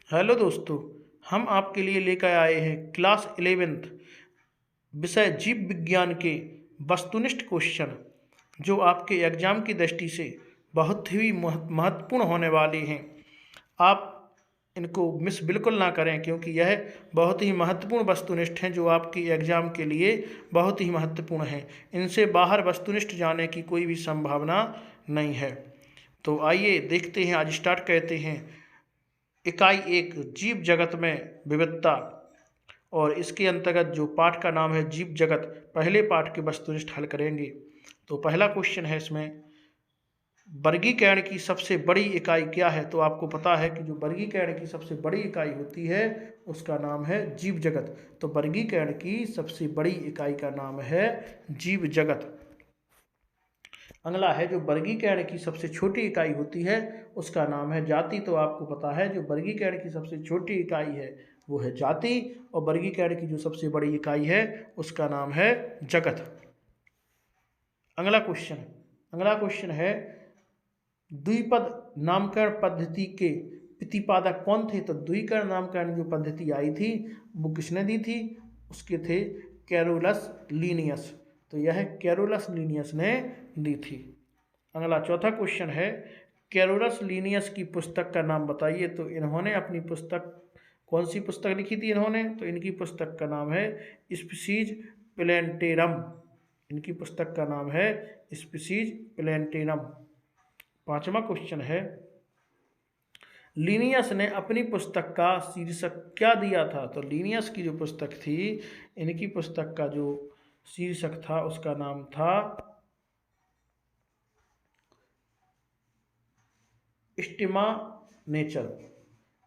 Hello दोस्तों। हम आपके लिए लेकर आए हैं क्लास 11th विषय जीव विज्ञान के वस्तुनिष्ठ क्वेश्चन, जो आपके एग्जाम की दृष्टि से बहुत ही महत्वपूर्ण होने वाले हैं। आप इनको मिस बिल्कुल ना करें, क्योंकि यह बहुत ही महत्वपूर्ण वस्तुनिष्ठ हैं जो आपकी एग्जाम के लिए बहुत ही महत्वपूर्ण हैं। इनसे बाहर वस्तुनिष्ठ जाने की कोई भी संभावना नहीं है। तो आइए देखते हैं, आज स्टार्ट करते हैं। इकाई 1, जीव जगत में विविधता, और इसके अंतर्गत जो पाठ का नाम है जीव जगत, पहले पाठ के वस्तुनिष्ठ हल करेंगे। तो पहला क्वेश्चन है इसमें, वर्गीकरण की सबसे बड़ी इकाई क्या है? तो आपको पता है कि जो वर्गीकरण की सबसे बड़ी इकाई होती है उसका नाम है जीव जगत। तो वर्गीकरण की सबसे बड़ी इकाई का नाम है जीव जगत। अगला है, जो वर्गीकरण की सबसे छोटी इकाई होती है उसका नाम है जाति। तो आपको पता है जो वर्गीकरण की सबसे छोटी इकाई है वो है जाति, और वर्गीकरण की जो सबसे बड़ी इकाई है उसका नाम है जगत। अगला क्वेश्चन है, द्विपद नामकरण पद्धति के प्रतिपादक कौन थे? तो द्विकरण नामकरण जो पद्धति आई थी वो किसने दी थी? उसके थे कैरोलस लीनियस। तो यह कैरोलस लीनियस ने दी थी। अगला चौथा क्वेश्चन है, कैरोलस लीनियस की पुस्तक का नाम बताइए। तो इन्होंने अपनी पुस्तक, कौन सी पुस्तक लिखी थी इन्होंने? तो इनकी पुस्तक का नाम है स्पीसीज प्लेंटेरम। इनकी पुस्तक का नाम है स्पीसीज प्लेंटेरम। पांचवा क्वेश्चन है, लीनियस ने अपनी पुस्तक का शीर्षक क्या दिया था? तो लीनियस की जो पुस्तक थी, इनकी पुस्तक का जो शीर्षक था उसका नाम था स्टेमा नेचर।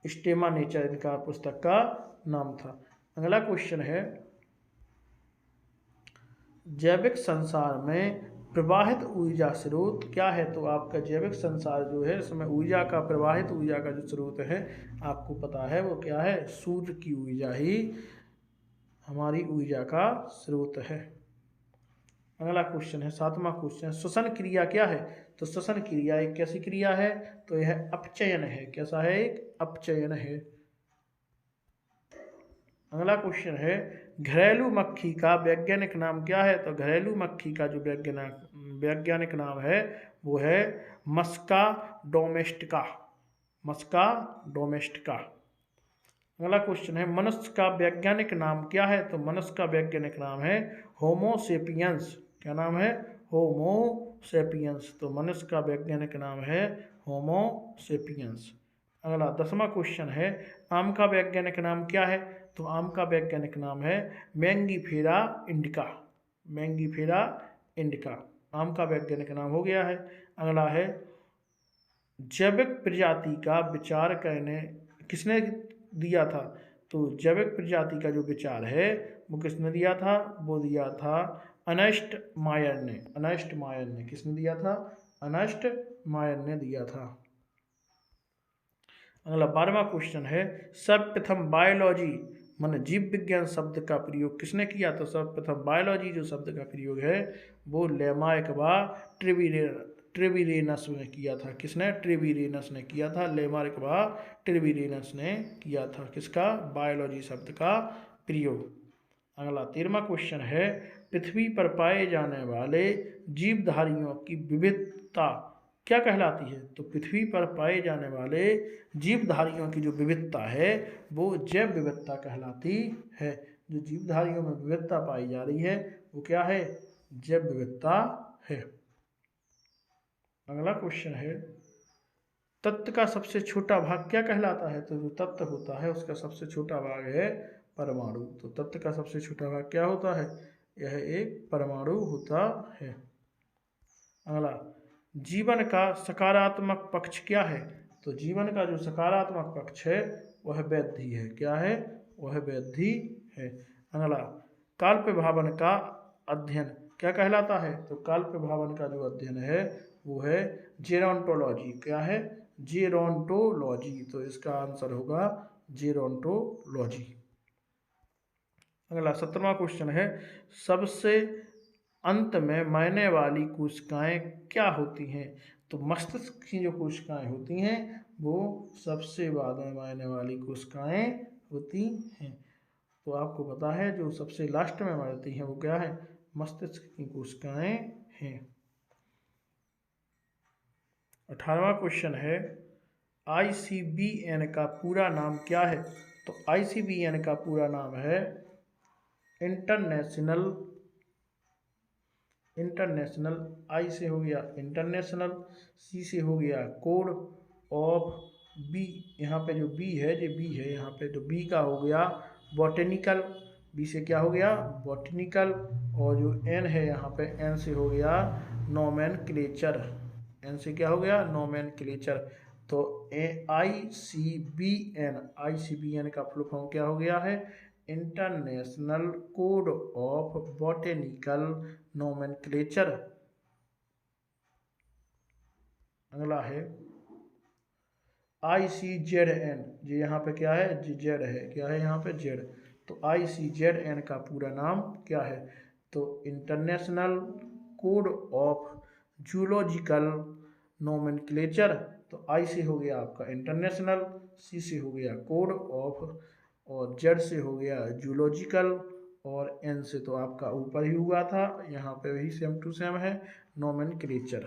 स्टेमा नेचर इनका पुस्तक का नाम था। अगला क्वेश्चन है, जैविक संसार में प्रवाहित ऊर्जा स्रोत क्या है? तो आपका जैविक संसार जो है इसमें ऊर्जा का, प्रवाहित ऊर्जा का जो स्रोत है आपको पता है वो क्या है? सूर्य की ऊर्जा ही हमारी ऊर्जा का स्रोत है। अगला क्वेश्चन है, सातवां क्वेश्चन, श्वसन क्रिया क्या है? तो श्वसन क्रिया एक कैसी क्रिया है? तो यह अपचयन है। कैसा है? एक अपचयन है। अगला क्वेश्चन है, घरेलू मक्खी का वैज्ञानिक नाम क्या है? तो घरेलू मक्खी का जो वैज्ञानिक नाम है वो है मस्का डोमेस्टिका। मस्का डोमेस्टिका। अगला क्वेश्चन है, मनुष्य का वैज्ञानिक नाम क्या है? तो मनुष्य का वैज्ञानिक नाम है होमो सेपियंस। क्या नाम है? होमो सेपियंस। तो मनुष्य का वैज्ञानिक नाम है होमो सेपियंस। अगला 10वां क्वेश्चन है, आम का वैज्ञानिक नाम क्या है? तो आम का वैज्ञानिक नाम है मैंगीफेरा इंडिका। मैंगीफेरा इंडिका आम का वैज्ञानिक नाम हो गया है। अगला है, जैविक प्रजाति का विचार करने किसने दिया था? तो जैविक प्रजाति का जो विचार है वो किसने दिया था? वो दिया था अर्नेस्ट मायर ने। अर्नेस्ट मायर ने किसने दिया था? अर्नेस्ट मायर ने दिया था। अगला 12वां क्वेश्चन है, सर्वप्रथम बायोलॉजी मन जीव विज्ञान शब्द का प्रयोग किसने किया? तो सर्वप्रथम बायोलॉजी जो शब्द का प्रयोग है वो लेमार्क व ट्रेविरेनस ने किया था। किसने? ट्रेविरेनस ने किया था। लेमार्क व ट्रेविरेनस ने किया था किसका? बायोलॉजी शब्द का प्रयोग। अगला 13वां क्वेश्चन है, पृथ्वी पर पाए जाने वाले जीवधारियों की विविधता क्या कहलाती है? तो पृथ्वी पर पाए जाने वाले जीवधारियों की जो विविधता है वो जैव विविधता कहलाती है। जो जीवधारियों में विविधता पाई जा रही है वो क्या है? जैव विविधता है। अगला क्वेश्चन है, तत्व का सबसे छोटा भाग क्या कहलाता है? तो जो तत्व होता है उसका सबसे छोटा भाग है परमाणु। तो तत्व का सबसे छोटा भाग क्या होता है? यह एक परमाणु होता है। अगला, जीवन का सकारात्मक पक्ष क्या है? तो जीवन का जो सकारात्मक पक्ष है वह वृद्धि है। क्या है? वह वृद्धि है। अगला, काल प्रभावन का अध्ययन क्या कहलाता है? तो काल प्रभावन का जो अध्ययन है वो है जेरोंटोलॉजी। क्या है? जेरोंटोलॉजी। तो इसका आंसर होगा जेरोंटोलॉजी। अगला 17वां क्वेश्चन है, सबसे अंत में मरने वाली कोशिकाएं क्या होती हैं? तो मस्तिष्क की जो कोशिकाएं होती हैं वो सबसे बाद में आने वाली कोशिकाएं होती हैं। तो आपको पता है जो सबसे लास्ट में मरती हैं वो क्या है, मस्तिष्क की कोशिकाएं हैं। 18वां क्वेश्चन है ICBN का पूरा नाम क्या है। तो ICBN का पूरा नाम है इंटरनेशनल आई से हो गया इंटरनेशनल, सी से हो गया कोड ऑफ, बी यहाँ पे जो बी है ये बी है यहाँ पे, तो बी का हो गया बॉटेनिकल, बी से क्या हो गया बॉटेनिकल, और जो एन है यहाँ पे एन से हो गया नोमेनक्लेचर, एन से क्या हो गया नोमेनक्लेचर। तो ICBN का फुल फॉर्म क्या हो गया है, international code of botanical nomenclature. अगला है ICZN, ये यहाँ पे क्या है जेड है, क्या है यहाँ पे जेड। तो ICZN का पूरा नाम क्या है, तो international code of zoological nomenclature. तो आई से हो गया आपका इंटरनेशनल, सी से हो गया कोड ऑफ, और जेड से हो गया जूलॉजिकल, और एन से तो आपका ऊपर ही हुआ था, यहाँ पे वही सेम टू सेम है नोमेनक्लेचर।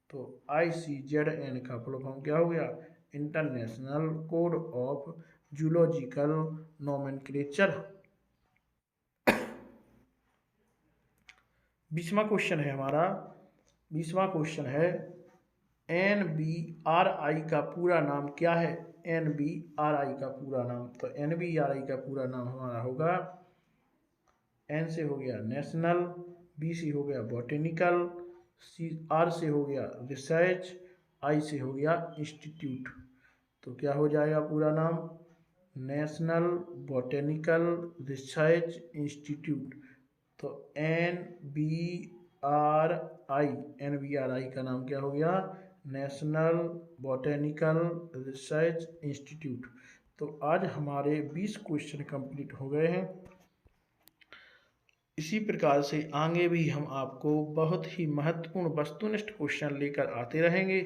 तो ICZN का फुल फॉर्म क्या हो गया, international code of zoological nomenclature. 20वां क्वेश्चन है हमारा, 20वां क्वेश्चन है NBRI का पूरा नाम क्या है, NBRI का पूरा नाम। तो NBRI का पूरा नाम हमारा होगा, एन से हो गया नेशनल, बी से हो गया बॉटेनिकल, सी आर से हो गया रिसर्च, आई से हो गया इंस्टीट्यूट। तो क्या हो जाएगा पूरा नाम, नेशनल बॉटेनिकल रिसर्च इंस्टीट्यूट। तो NBRI का नाम क्या हो गया, नेशनल बॉटेनिकल रिसर्च इंस्टीट्यूट। तो आज हमारे 20 क्वेश्चन कंप्लीट हो गए हैं। इसी प्रकार से आगे भी हम आपको बहुत ही महत्वपूर्ण वस्तुनिष्ठ क्वेश्चन लेकर आते रहेंगे,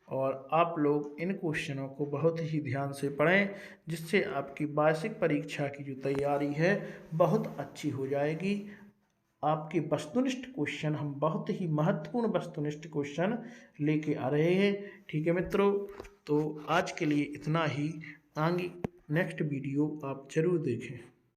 और आप लोग इन क्वेश्चनों को बहुत ही ध्यान से पढ़ें, जिससे आपकी वार्षिक परीक्षा की जो तैयारी है बहुत अच्छी हो जाएगी। आपके वस्तुनिष्ठ क्वेश्चन, हम बहुत ही महत्वपूर्ण वस्तुनिष्ठ क्वेश्चन लेके आ रहे हैं। ठीक है मित्रों, तो आज के लिए इतना ही। आगे नेक्स्ट वीडियो आप जरूर देखें।